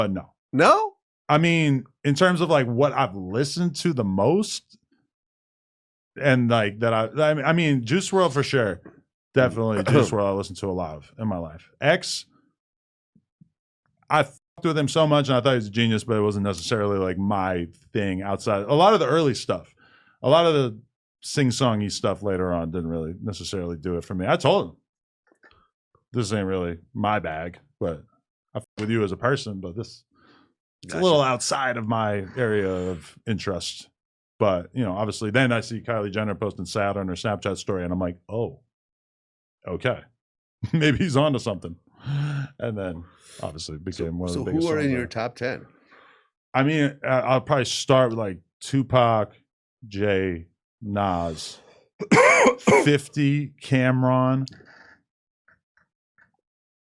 No. No? I mean, in terms of like what I've listened to the most, and like that I mean, Juice WRLD for sure. Definitely Juice WRLD I listened to a lot of in my life. X, I fucked with him so much and I thought he was a genius, but it wasn't necessarily like my thing outside. A lot of the early stuff, a lot of the sing-songy stuff later on didn't really necessarily do it for me. I told him, this ain't really my bag, but I fuck with you as a person, but this it's a little outside of my area of interest. But, you know, obviously then I see Kylie Jenner posting sad on her Snapchat story and I'm like, oh, okay. Maybe he's onto something. And then obviously became one of the biggest. So who are in your top 10? I mean, I'll probably start with like Tupac, Jay, Nas, 50, Cameron.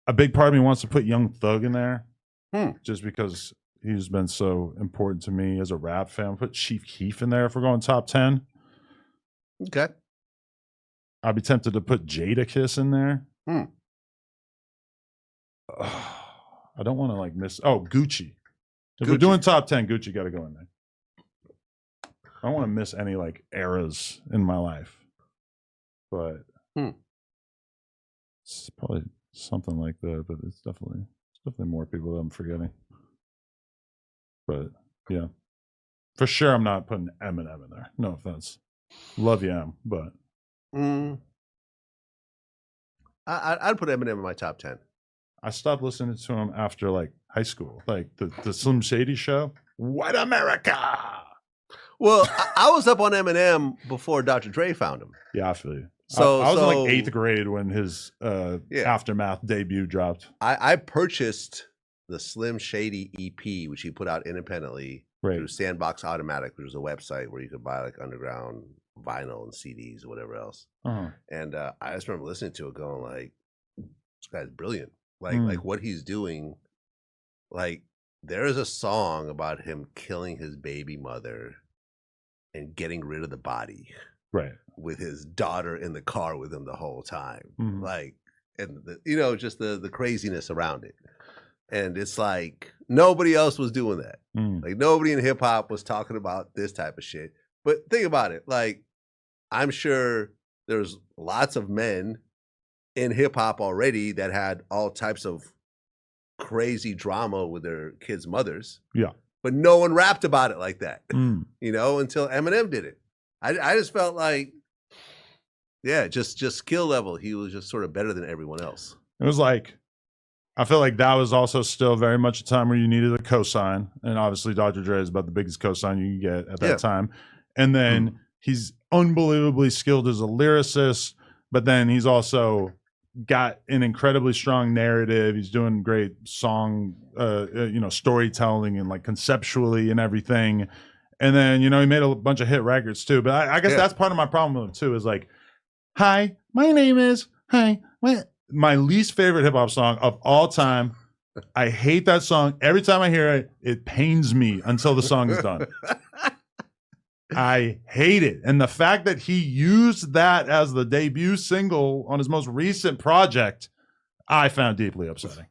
A big part of me wants to put Young Thug in there just because he's been so important to me as a rap fan. Put Chief Keef in there if we're going top 10. Okay. I'd be tempted to put Jadakiss in there. I don't want to like miss. Oh, Gucci. If we're doing top 10, Gucci got to go in there. I don't want to miss any like eras in my life, but it's probably something like that. But it's definitely more people that I'm forgetting. But yeah, for sure, I'm not putting Eminem in there. No offense, love you, Em, but I'd put Eminem in my top 10. I stopped listening to him after like high school, like the Slim Shady show, White America. Well, I was up on Eminem before Dr. Dre found him. Yeah, I feel you. So I was in like 8th grade when his Aftermath debut dropped. I purchased the Slim Shady EP, which he put out independently through Sandbox Automatic, which was a website where you could buy like underground vinyl and CDs or whatever else. And I just remember listening to it going like, this guy's brilliant. Like what he's doing, like there is a song about him killing his baby mother and getting rid of the body. Right. With his daughter in the car with him the whole time. Like, and just the craziness around it. And it's like nobody else was doing that. Like nobody in hip hop was talking about this type of shit. But think about it. Like, I'm sure there's lots of men in hip hop already that had all types of crazy drama with their kids' mothers. Yeah. But no one rapped about it like that, until Eminem did it. I just felt like, just skill level. He was just sort of better than everyone else. It was like, I feel like that was also still very much a time where you needed a cosign. And obviously Dr. Dre is about the biggest cosign you can get at that time. And then he's unbelievably skilled as a lyricist, but then he's also got an incredibly strong narrative. He's doing great song, storytelling and like conceptually and everything. And then, he made a bunch of hit records too. But I guess that's part of my problem with him too, is like, hi, my name is, my least favorite hip hop song of all time. I hate that song. Every time I hear it, it pains me until the song is done. I hate it. And the fact that he used that as the debut single on his most recent project, I found deeply upsetting.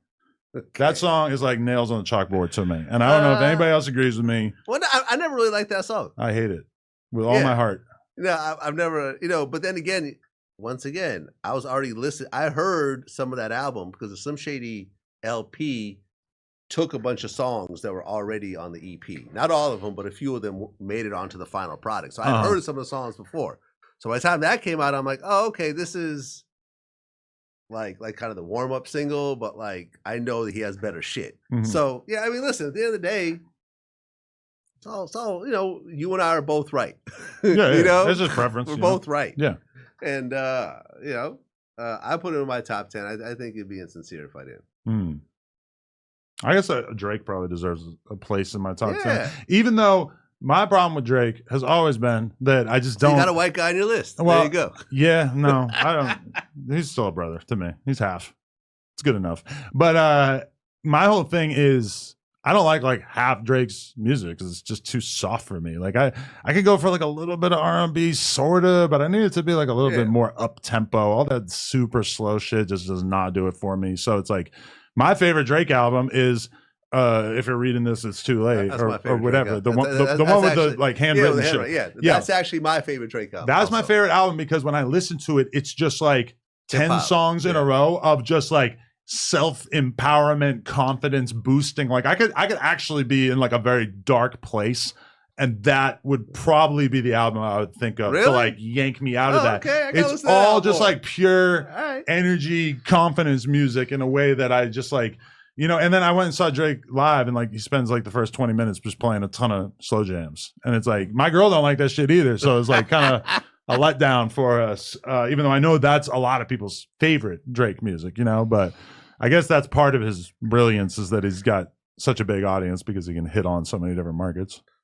That song is like nails on the chalkboard to me. And I don't know if anybody else agrees with me. Well, I never really liked that song. I hate it with all my heart. No, I've never, but then again, once again, I was already listening. I heard some of that album because the Slim Shady LP took a bunch of songs that were already on the EP. Not all of them, but a few of them made it onto the final product. So I heard some of the songs before. So by the time that came out, I'm like, oh, okay, this is like kind of the warm-up single, but like I know that he has better shit. So yeah, I mean, listen, at the end of the day, so you and I are both right. There's just preference. We're both right. Yeah. And I put it in my top 10. I think it'd be insincere if I didn't. I guess Drake probably deserves a place in my top 10. Even though my problem with Drake has always been that I just don't. You got a white guy on your list. Well, there you go. Yeah, no, I don't. He's still a brother to me. He's half. It's good enough. But my whole thing is I don't like half Drake's music because it's just too soft for me. Like I could go for like a little bit of R&B, sorta, but I need it to be like a little bit more up tempo. All that super slow shit just does not do it for me. So it's like my favorite Drake album is if you're reading this, it's too late, or whatever. The one with actually, the like handwritten shit. Yeah, that's actually my favorite Drake album. That's my favorite album because when I listen to it, it's just like 10 songs in a row of just like self-empowerment, confidence boosting. Like I could actually be in like a very dark place, and that would probably be the album I would think of to like yank me out of that. Okay, it's all just like pure energy, confidence music in a way that I just like, you know. And then I went and saw Drake live, and like he spends like the first 20 minutes just playing a ton of slow jams, and it's like my girl don't like that shit either, so it's like kind of a letdown for us, even though I know that's a lot of people's favorite Drake music, you know. But I guess that's part of his brilliance, is that he's got such a big audience because he can hit on so many different markets.